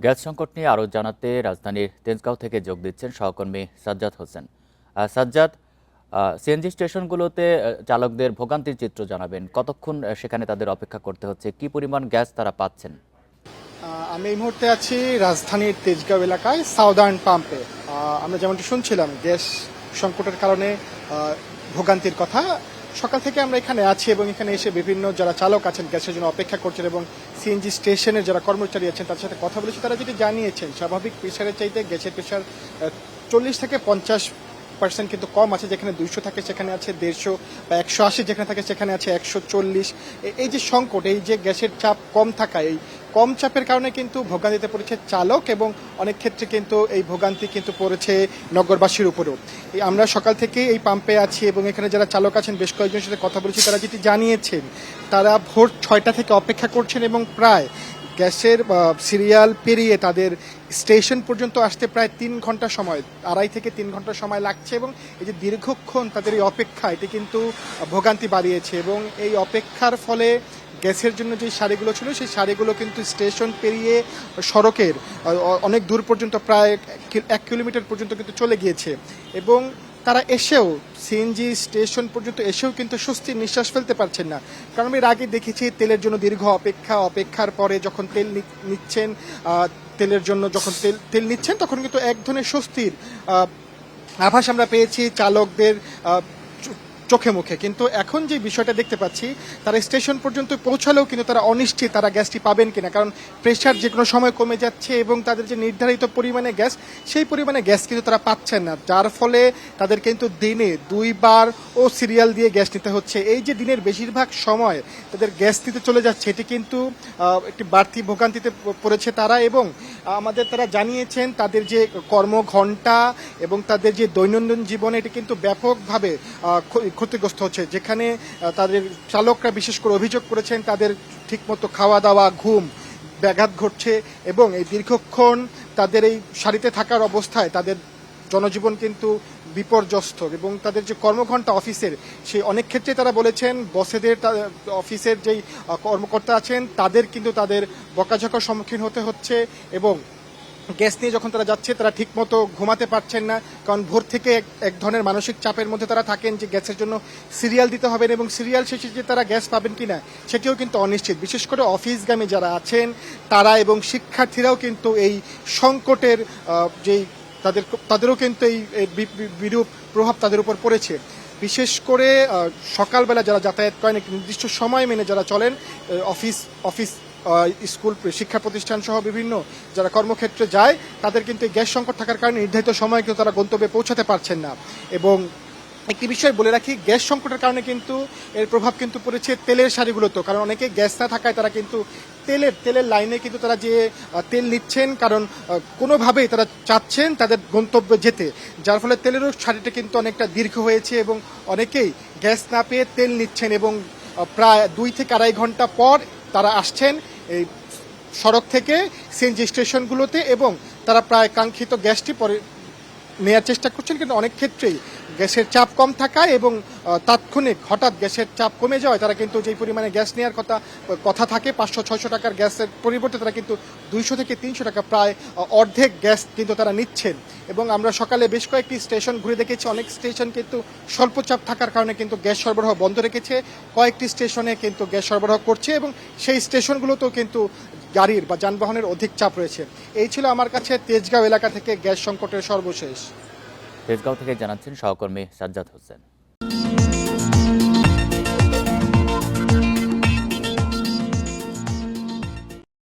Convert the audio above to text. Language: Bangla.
গ্যাস সংকট নিয়ে আরও জানাতে রাজধানীর তেজগাঁও থেকে যোগ দিচ্ছেন সহকর্মী সাজ্জাদ হোসেন। সাজ্জাদ, সিএনজি স্টেশনগুলোতে চালকদের ভোগান্তির চিত্র জানাবেন। কতক্ষণ সেখানে তাদের অপেক্ষা করতে হচ্ছে, কি পরিমাণ গ্যাস তারা পাচ্ছেন? আমি এই মুহূর্তে আছি রাজধানীর তেজগাঁও এলাকায় সাউদার্ন পাম্পে। আমরা যেমনটি শুনছিলাম গ্যাস সংকটের কারণে ভোগান্তির কথা। সকাল থেকে আমরা এখানে আছি এবং এখানে এসে বিভিন্ন যারা চালক আছেন গ্যাসের জন্য অপেক্ষা করছেন এবং সিএনজি স্টেশনের যারা কর্মচারী আছেন তাদের সাথে কথা বলেছি। তারা যেটি জানিয়েছেন, স্বাভাবিক প্রেশারের চাইতে গ্যাসের প্রেশার 40 থেকে 50% কিন্তু কম আছে। যেখানে 200 থাকে সেখানে আছে 150, বা 180 যেখানে থাকে সেখানে আছে 140। এই যে সংকট, এই যে গ্যাসের চাপ কম থাকায়, এই কম চাপের কারণে কিন্তু ভোগান্তিতে পড়েছে চালক এবং অনেক ক্ষেত্রে কিন্তু এই ভোগান্তি কিন্তু পড়েছে নগরবাসীর উপরেও। আমরা সকাল থেকে এই পাম্পে আছি এবং এখানে যারা চালক আছেন বেশ কয়েকজনের সাথে কথা বলেছি। তারা যেটি জানিয়েছেন, তারা ভোর 6টা থেকে অপেক্ষা করছেন এবং প্রায় গ্যাসের সিরিয়াল পেরিয়ে তাদের স্টেশন পর্যন্ত আসতে প্রায় 3 ঘন্টা সময়, 2.5 থেকে 3 ঘন্টা সময় লাগছে। এবং এই যে দীর্ঘক্ষণ তাদের এই অপেক্ষা, এটি কিন্তু ভোগান্তি বাড়িয়েছে এবং এই অপেক্ষার ফলে গ্যাসের জন্য যে সারিগুলো ছিল সেই সারিগুলো কিন্তু স্টেশন পেরিয়ে সড়কের অনেক দূর পর্যন্ত, প্রায় 1 কিলোমিটার পর্যন্ত কিন্তু চলে গিয়েছে। এবং তারা এসেও সিএনজি স্টেশন পর্যন্ত এসেও কিন্তু স্বস্তির নিঃশ্বাস ফেলতে পারছেন না। কারণ আমি এর আগে দেখেছি তেলের জন্য দীর্ঘ অপেক্ষার পরে যখন তেল নিচ্ছেন, তেলের জন্য যখন তেল নিচ্ছেন তখন কিন্তু এক ধরনের স্বস্তির আভাস আমরা পেয়েছি চালকদের চোখে মুখে। কিন্তু এখন যে বিষয়টা দেখতে পাচ্ছি, তারা স্টেশন পর্যন্ত পৌঁছালেও কিন্তু তারা অনিশ্চিত তারা গ্যাসটি পাবেন কিনা। কারণ প্রেশার যে কোনো সময় কমে যাচ্ছে এবং তাদের যে নির্ধারিত পরিমাণে গ্যাস, সেই পরিমাণে গ্যাস কিন্তু তারা পাচ্ছেন না। যার ফলে তাদের কিন্তু দিনে 2 বার সিরিয়াল দিয়ে গ্যাস নিতে হচ্ছে। এই যে দিনের বেশিরভাগ সময় তাদের গ্যাস নিতে চলে যাচ্ছে, এটি কিন্তু একটি বাড়তি ভোগান্তিতে পড়েছে তারা। এবং আমাদের তারা জানিয়েছেন তাদের যে কর্মঘণ্টা এবং তাদের যে দৈনন্দিন জীবনে এটি কিন্তু ব্যাপকভাবে ক্ষতিগ্রস্ত হচ্ছে। যেখানে তাদের চালকরা বিশেষ করে অভিযোগ করেছেন তাদের ঠিকমতো খাওয়া দাওয়া, ঘুম ব্যাঘাত ঘটছে এবং এই দীর্ঘক্ষণ তাদের এই সারিতে থাকার অবস্থায় তাদের জনজীবন কিন্তু বিপর্যস্ত। এবং তাদের যে কর্মঘণ্টা অফিসের, সেই অনেক ক্ষেত্রে তারা বলেছেন বসেদের, অফিসের যেই কর্মকর্তা আছেন তাদের কিন্তু তাদের বকাঝকার সম্মুখীন হতে হচ্ছে। এবং গ্যাস নিয়ে যখন তারা যাচ্ছে তারা ঠিকমতো ঘুমাতে পারছেন না, কারণ ভোর থেকে এক ধরনের মানসিক চাপের মধ্যে তারা থাকেন যে গ্যাসের জন্য সিরিয়াল দিতে হবেন এবং সিরিয়াল শেষে যে তারা গ্যাস পাবেন কিনা সেটিও কিন্তু অনিশ্চিত। বিশেষ করে অফিসগামী যারা আছেন তারা এবং শিক্ষার্থীরাও কিন্তু এই সংকটের যেই তাদেরও কিন্তু এই বিরূপ প্রভাব তাদের উপর পড়েছে। বিশেষ করে সকালবেলা যারা যাতায়াত করেন, একটি নির্দিষ্ট সময় মেনে যারা চলেন, অফিস স্কুল, শিক্ষা প্রতিষ্ঠান সহ বিভিন্ন যারা কর্মক্ষেত্রে যায়, তাদের কিন্তু এই গ্যাস সংকট থাকার কারণে নির্ধারিত সময় কিন্তু তারা গন্তব্যে পৌঁছাতে পারছেন না। এবং একটি বিষয় বলে রাখি, গ্যাস সংকটের কারণে কিন্তু এর প্রভাব কিন্তু পড়েছে তেলের সারিগুলোতেও। কারণ অনেকে গ্যাস না থাকায় তারা কিন্তু তেলের লাইনে কিন্তু তারা যে তেল নিচ্ছেন, কারণ কোনোভাবেই তারা চাচ্ছেন তাদের গন্তব্যে যেতে, যার ফলে তেলেরও সারিটা কিন্তু অনেকটা দীর্ঘ হয়েছে এবং অনেকেই গ্যাস না পেয়ে তেল নিচ্ছেন এবং প্রায় 2 থেকে 2.5 ঘন্টা পর তারা আসছেন এই সড়ক থেকে সিএনজি স্টেশনগুলোতে এবং তারা প্রায় কাঙ্ক্ষিত গ্যাসটি পরে নেওয়ার চেষ্টা করছেন। কিন্তু অনেক ক্ষেত্রেই গ্যাসের চাপ কম থাকায় এবং তাৎক্ষণিক হঠাৎ গ্যাসের চাপ কমে যাওয়ায় তারা কিন্তু যেই পরিমাণে গ্যাস নেওয়ার কথা থাকে 500-600 টাকার গ্যাসের পরিবর্তে তারা কিন্তু 200 থেকে 300 টাকা, প্রায় অর্ধেক গ্যাস কিন্তু তারা নিচ্ছেন। এবং আমরা সকালে বেশ কয়েকটি স্টেশন ঘুরে দেখেছি, অনেক স্টেশন কিন্তু স্বল্প চাপ থাকার কারণে কিন্তু গ্যাস সরবরাহ বন্ধ রেখেছে, কয়েকটি স্টেশনে কিন্তু গ্যাস সরবরাহ করছে এবং সেই স্টেশনগুলোতেও কিন্তু গাড়ির বা যানবাহনের অধিক চাপ রয়েছে। এই ছিল আমার কাছে তেজগাঁও এলাকা থেকে গ্যাস সংকটের সর্বশেষ। তেজগাঁও থেকে জানাচ্ছেন সহকর্মী সাজ্জাদ হোসেন।